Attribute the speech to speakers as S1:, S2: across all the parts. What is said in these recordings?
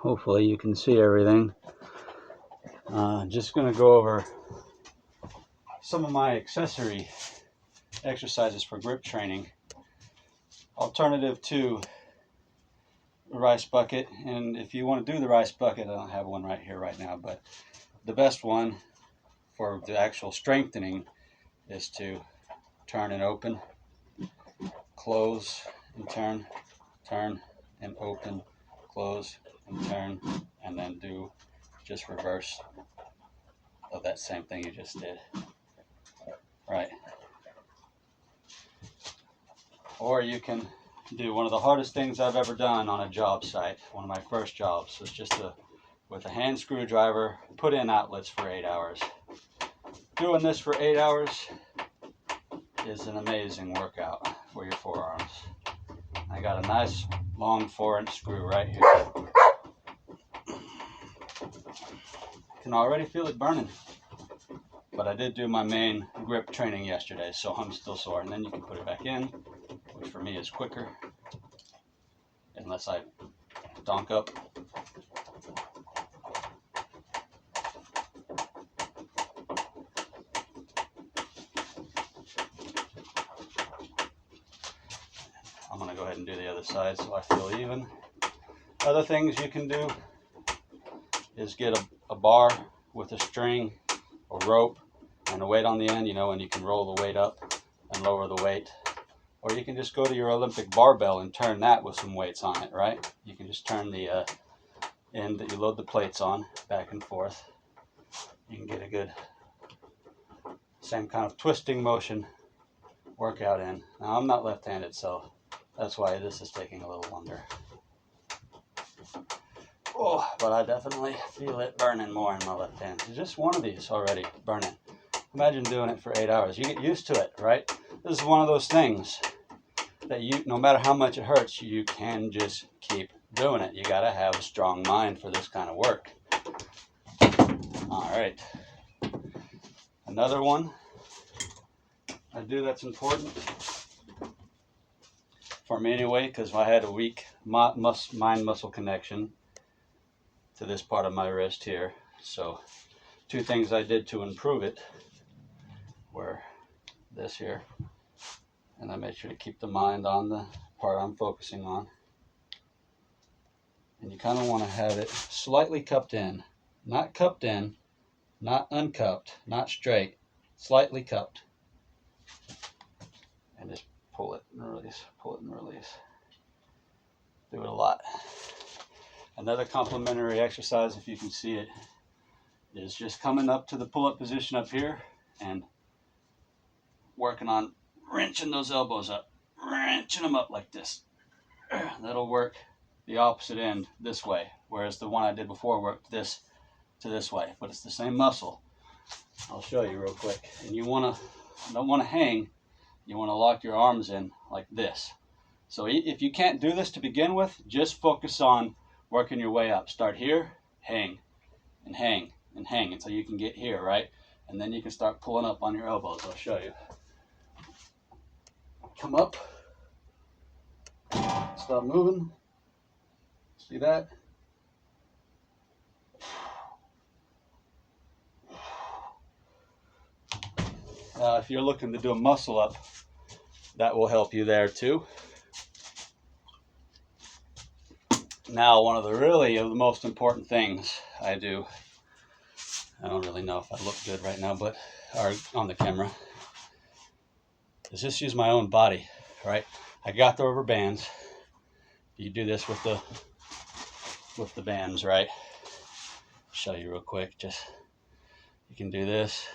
S1: Hopefully you can see everything. Just going to go over some of my accessory exercises for grip training. Alternative to the rice bucket, and if you want to do the rice bucket, I don't have one right here right now, but the best one for the actual strengthening is to turn and open, close and turn, turn and open, close and turn, and then do just reverse of that same thing you just did. Right. Or you can do one of the hardest things I've ever done on a job site. One of my first jobs was just with a hand screwdriver, put in outlets for 8 hours. Doing this for 8 hours is an amazing workout for your forearms. I got a nice long 4-inch screw right here. Can already feel it burning. But I did do my main grip training yesterday, so I'm still sore. And then you can put it back in, which for me is quicker, unless I donk up. I'm going to go ahead and do the other side so I feel even. Other things you can do is get a bar with a string or rope and a weight on the end, and you can roll the weight up and lower the weight. Or you can just go to your Olympic barbell and turn that with some weights on it, right? You can just turn the end that you load the plates on back and forth. You can get a good same kind of twisting motion workout in. Now I'm not left-handed, so that's why this is taking a little longer. Oh, but I definitely feel it burning more in my left hand. Just one of these already burning. Imagine doing it for 8 hours. You get used to it, right? This is one of those things that no matter how much it hurts, you can just keep doing it. You got to have a strong mind for this kind of work. All right. Another one I do that's important for me anyway, because I had a weak mind-muscle connection to this part of my wrist here. So 2 things I did to improve it were this here, and I made sure to keep the mind on the part I'm focusing on. And you kind of want to have it slightly cupped in, not cupped in, not uncupped, not straight, slightly cupped. And just pull it and release, pull it and release. Do it a lot. Another complementary exercise, if you can see it, is just coming up to the pull-up position up here and working on wrenching those elbows up, wrenching them up like this. That'll work the opposite end this way, whereas the one I did before worked this to this way, but it's the same muscle. I'll show you real quick. And you don't want to hang, you want to lock your arms in like this. So if you can't do this to begin with, just focus on working your way up. Start here, hang, and hang, and hang until you can get here, right? And then you can start pulling up on your elbows. I'll show you. Come up, stop moving. See that? If you're looking to do a muscle up, that will help you there too. Now, one of the most important things I do, I don't really know if I look good right now, but on the camera, is just use my own body, right? I got the rubber bands. You do this with the bands, right? Show you real quick. You can do this,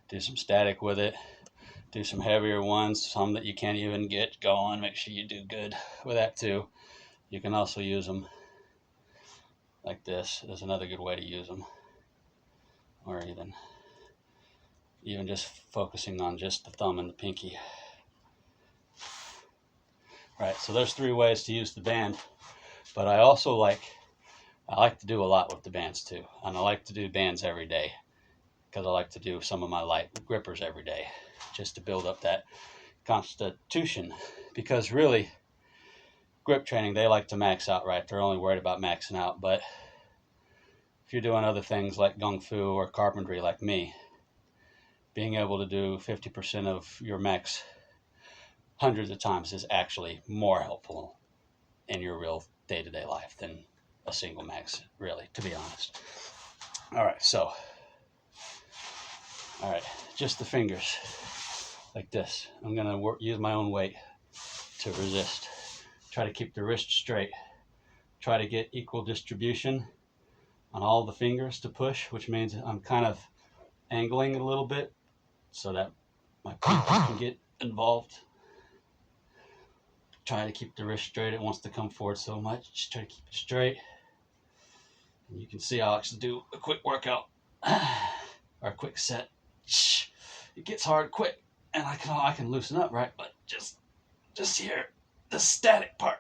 S1: do some static with it, do some heavier ones, some that you can't even get going. Make sure you do good with that too. You can also use them like this. There's another good way to use them, or even just focusing on just the thumb and the pinky. Right, so there's 3 ways to use the band, but I also like to do a lot with the bands too, and I like to do bands every day because I like to do some of my light grippers every day just to build up that constitution, because really grip training, they like to max out, right? They're only worried about maxing out. But if you're doing other things like Gong-Fu or carpentry like me, being able to do 50% of your max hundreds of times is actually more helpful in your real day-to-day life than a single max, really, to be honest. All right, so, all right, just the fingers, like this. I'm gonna use my own weight to resist. Try to keep the wrist straight. Try to get equal distribution on all the fingers to push, which means I'm kind of angling a little bit so that my pinky can get involved. Try to keep the wrist straight. It wants to come forward so much. Just try to keep it straight. And you can see I'll actually do a quick workout or a quick set. It gets hard quick, and I can loosen up, right? But just here, the static part.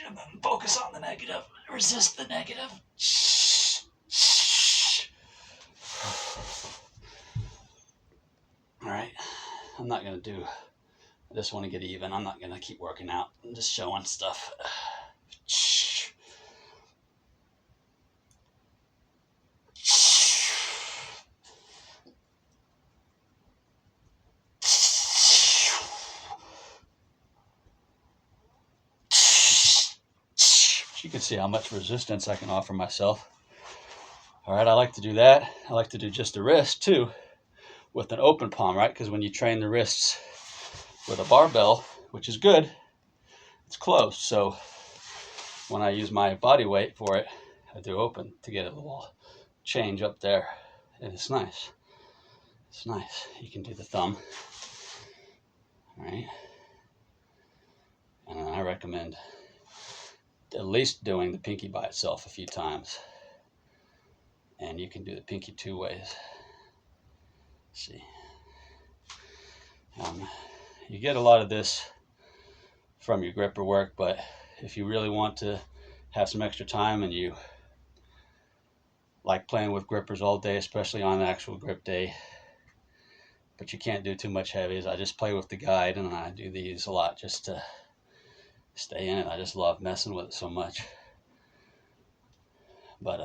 S1: And then focus on the negative. Resist the negative. All right, I'm not gonna do, I just want to get even. I'm not gonna keep working out. I'm just showing stuff. You can see how much resistance I can offer myself. All right, I like to do that. I like to do just the wrist too, with an open palm, right? Because when you train the wrists with a barbell, which is good, it's closed. So when I use my body weight for it, I do open to get a little change up there. And it's nice. It's nice. You can do the thumb, all right? And I recommend at least doing the pinky by itself a few times. And you can do the pinky two ways. Let's see. You get a lot of this from your gripper work, but if you really want to have some extra time and you like playing with grippers all day, especially on an actual grip day, but you can't do too much heavies, I just play with the guide, and I do these a lot just to stay in it. I just love messing with it so much. But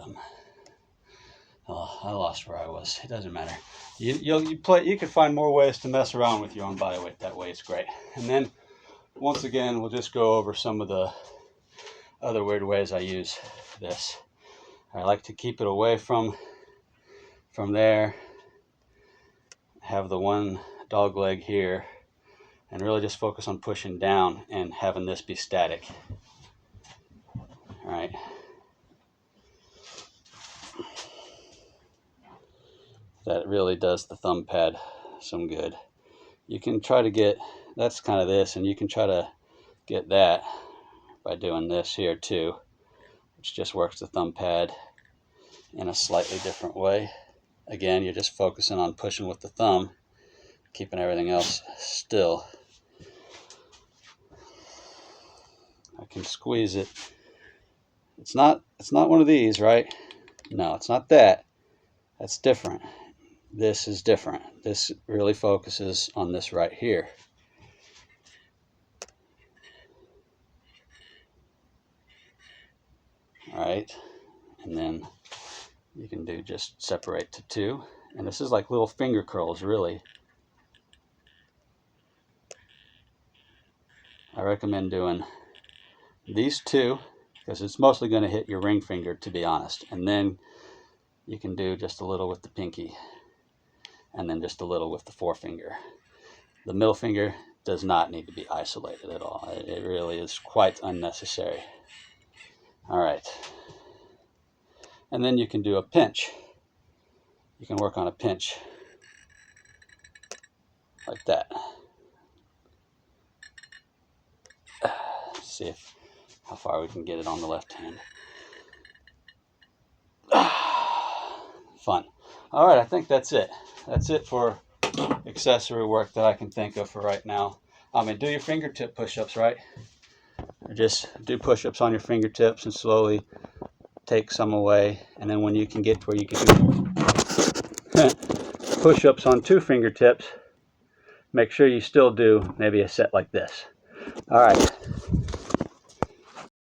S1: I lost where I was. It doesn't matter. You can find more ways to mess around with your own body weight. That way it's great. And then once again, we'll just go over some of the other weird ways I use this. I like to keep it away from there. Have the one dog leg here, and really just focus on pushing down and having this be static. All right. That really does the thumb pad some good. You can try to get, that's kind of this, and you can try to get that by doing this here too, which just works the thumb pad in a slightly different way. Again, you're just focusing on pushing with the thumb, keeping everything else still. I can squeeze it. It's not one of these, right? No, it's not that. That's different. This is different. This really focuses on this right here. All right, and then you can do just separate to two. And this is like little finger curls, really. I recommend doing these two because it's mostly going to hit your ring finger, to be honest. And then you can do just a little with the pinky, and then just a little with the forefinger. The middle finger does not need to be isolated at all. It really is quite unnecessary. All right. And then you can do a pinch. You can work on a pinch like that. Let's see how far we can get it on the left hand. Fun. All right, I think that's it. That's it for accessory work that I can think of for right now. I mean, do your fingertip push-ups, right? Or just do push-ups on your fingertips and slowly take some away. And then when you can get to where you can do push-ups on two fingertips, make sure you still do maybe a set like this. All right.